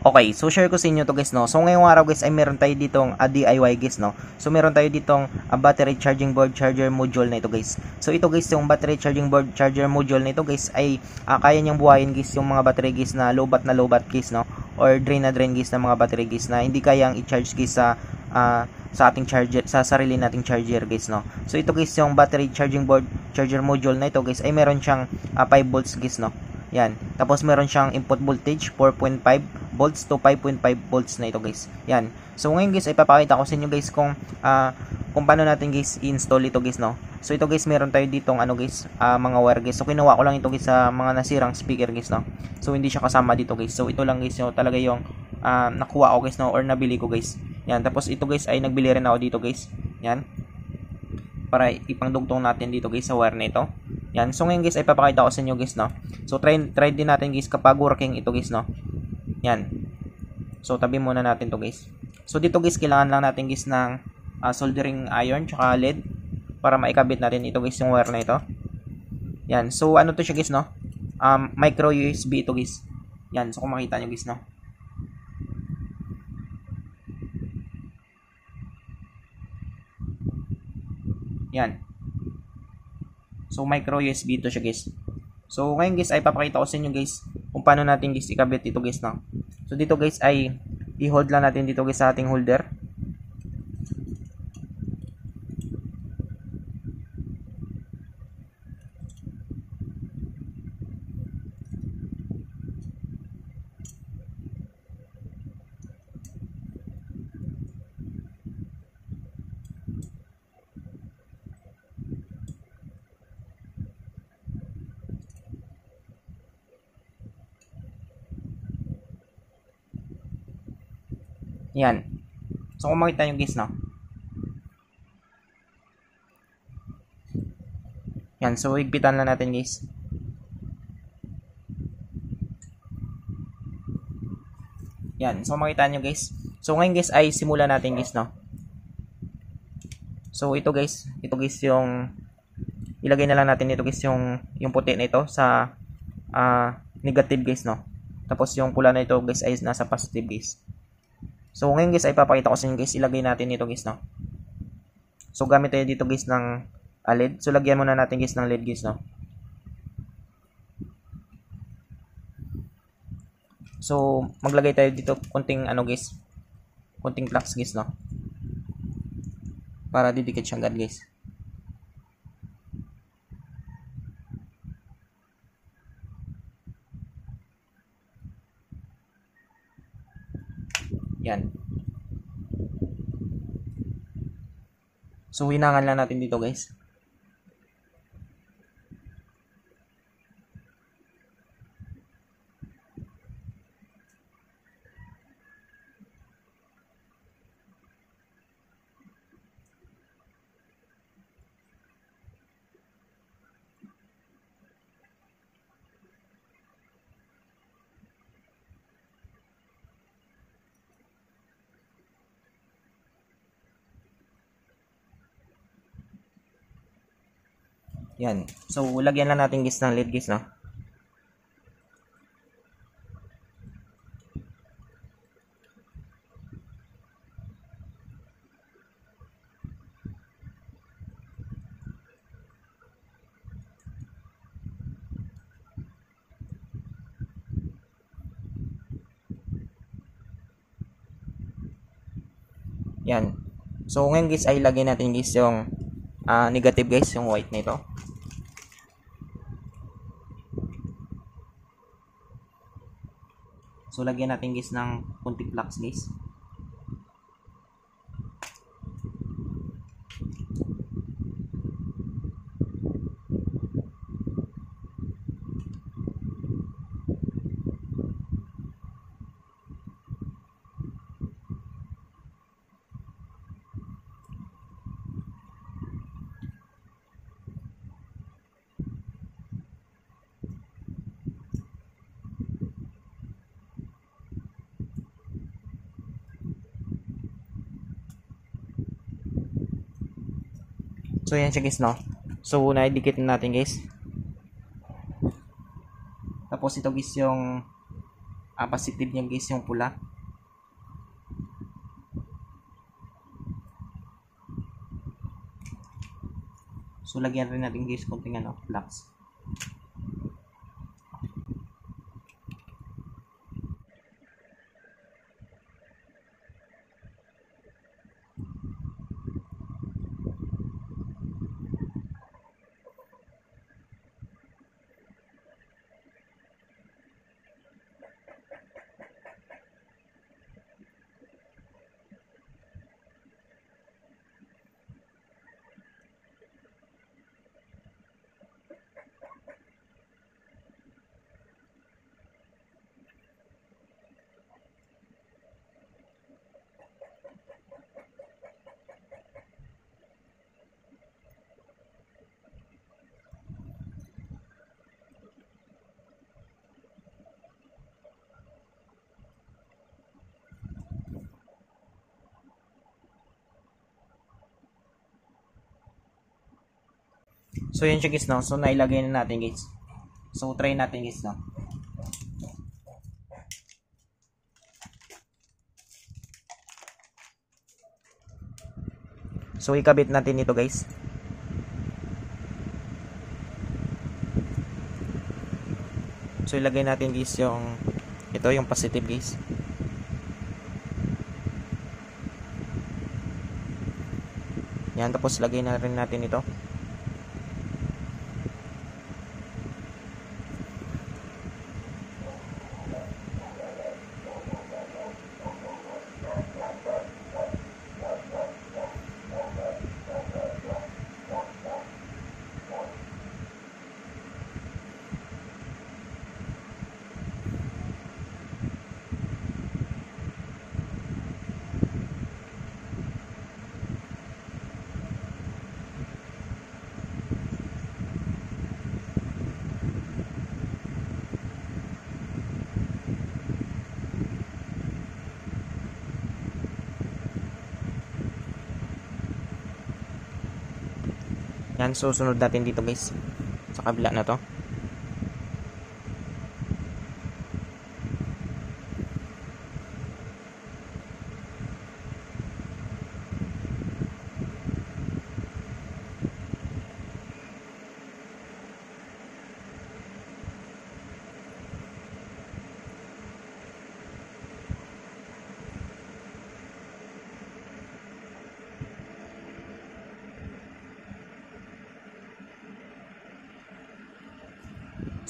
Okay, so share ko sa inyo to guys, no. So ngayong araw guys ay meron tayo ditong DIY guys, no. So meron tayo ditong battery charging board charger module na ito guys. So ito guys yung battery charging board charger module na ito guys ay kaya niyang buhayin guys yung mga battery guys na low bat guys, no, or drain na drain guys na mga battery guys na hindi kayang i-charge guys sa ating charger, sa sarili nating charger guys, no. So ito guys yung battery charging board charger module na ito guys ay meron siyang 5 volts guys, no. Yan. Tapos meron siyang input voltage 4.5 volts to 5.5 volts na ito guys. Yan. So ngayon guys ay papakita ko sa inyo guys kung paano natin guys i-install ito guys, no. So ito guys meron tayo ditong ano guys, mga wire guys. So kinuha ko lang ito guys sa mga nasirang speaker guys, no. So hindi siya kasama dito guys. So ito lang guys yung talaga yung nakuha ko guys, no, or nabili ko guys. Yan. Tapos ito guys ay nagbili rin ako dito guys. Yan. Para ipangdugtong natin dito guys sa wire na ito. Yan. So ngayon guys ay papakita ko sa inyo guys, no. So try din natin guys kapag working ito guys, no. Yan. So tabi muna natin to guys. So dito guys kailangan lang natin guys ng soldering iron tsaka lead para maikabit natin ito guys yung wire na ito. Yan. So ano to siya guys, no. Micro USB ito guys. Yan. So kung makita nyo guys, no. Yan. So micro USB ito siya guys. So ngayon guys ay papakita ko sa inyo guys kung paano natin guys ikabit ito guys, no. So dito guys ay i-hold lang natin dito guys sa ating holder. Yan. So kung makita nyo guys, no. Yan. So higpitan lang natin guys. Yan. So makita nyo guys. So ngayon guys ay simulan natin guys, no. So ito guys yung ilagay na lang natin dito guys yung puti na ito sa negative guys, no. Tapos yung pula na ito guys ay nasa positive guys. So ngayon guys ay papakita ko sa inyo guys, ilagay natin dito guys, no. So gamit tayo dito guys ng LED. So lagyan muna natin guys ng LED guys, no. So maglagay tayo dito konting ano guys, konting flux guys, no, para didikit siya agad guys. Yan. So hinangan lang natin dito guys. Yan. So lagyan lang natin guys ng LED guys, no. Yan. So ngayon guys ay lagyan natin guys yung negative guys, yung white na ito. So lagyan natin guys ng konting flux guys. So yan siya guys, no. So naidikit na natin guys. Tapos ito guys yung positive niya guys yung pula. So lagyan rin natin guys konting flux. So yan siya guys no. So nailagay na natin guys. So try natin guys no. So ikabit natin ito guys. So ilagay natin guys yung ito yung positive guys. Yan, tapos lagay na rin natin ito. Yan, susunod natin dito guys sa kabila na to.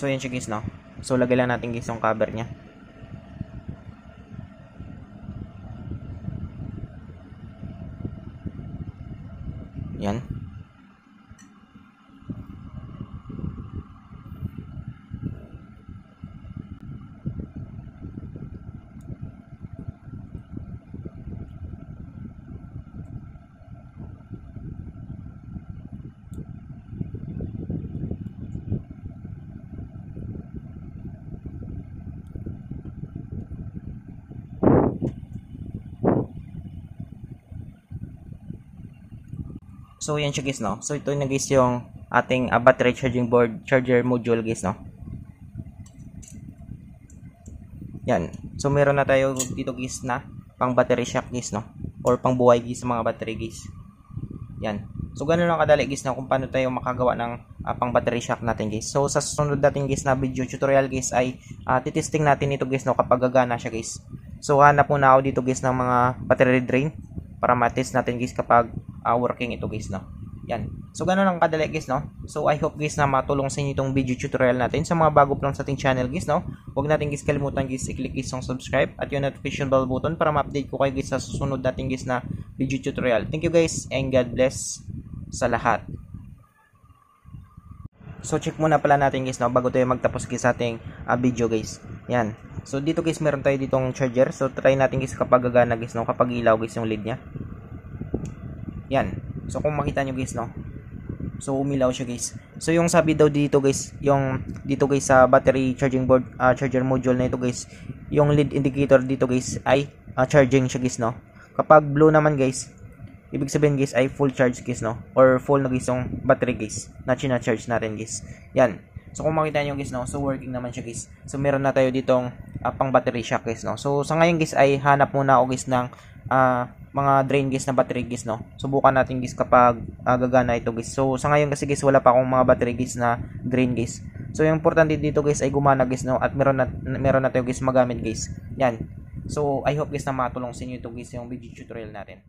So yan siya guys no. So lagay lang natin guys yung cover nya. Yan. So yan siya guys no. So ito na guys yung ating battery charging board charger module guys no. Yan. So meron na tayo dito guys na pang battery shock guys no, or pang buhay guys sa mga battery guys. Yan. So ganun lang kadali guys na kung paano tayo makagawa ng pang battery shock natin guys. So sa susunod natin guys na video tutorial guys ay titesting natin ito guys no kapag gagana siya guys. So hanap muna ako dito guys ng mga battery drain para matest natin guys kapag working ito guys no. Yan. So ganun lang kadali guys no. So I hope guys na matulong sa inyo itong video tutorial natin. Sa mga bago pa lang sa ating channel guys no, huwag natin guys kalimutan guys i-click guys yung subscribe at yung notification bell button para ma-update ko kayo guys sa susunod natin guys na video tutorial. Thank you guys and God bless sa lahat. So check muna pala natin guys no bago tayo magtapos guys sa ating video guys. Yan. So dito guys meron tayo ditong charger. So try natin guys kapag gagana guys no, kapag ilaw guys yung lead nya. Yan. So kung makita nyo guys no, so umilaw siya guys. So yung sabi daw dito guys, yung dito guys sa battery charging board charger module na ito guys, yung lead indicator dito guys ay charging siya guys no. Kapag blue naman guys, ibig sabihin guys ay full charge guys no, or full na guys yung battery guys na charge natin guys. Yan. So kung makita nyo guys no, so working naman siya guys. So meron na tayo ditong pang battery shock guys, no. So sa ngayon guys ay hanap muna ako guys ng mga drain guys na battery guys, no. Subukan natin guys kapag gagana ito guys. So sa ngayon kasi guys wala pa akong mga battery guys na drain guys. So yung importante dito guys ay gumana guys, no, at meron na tayo guys magamit guys. Yan. So I hope guys na matulong sa inyo ito guys yung video tutorial natin.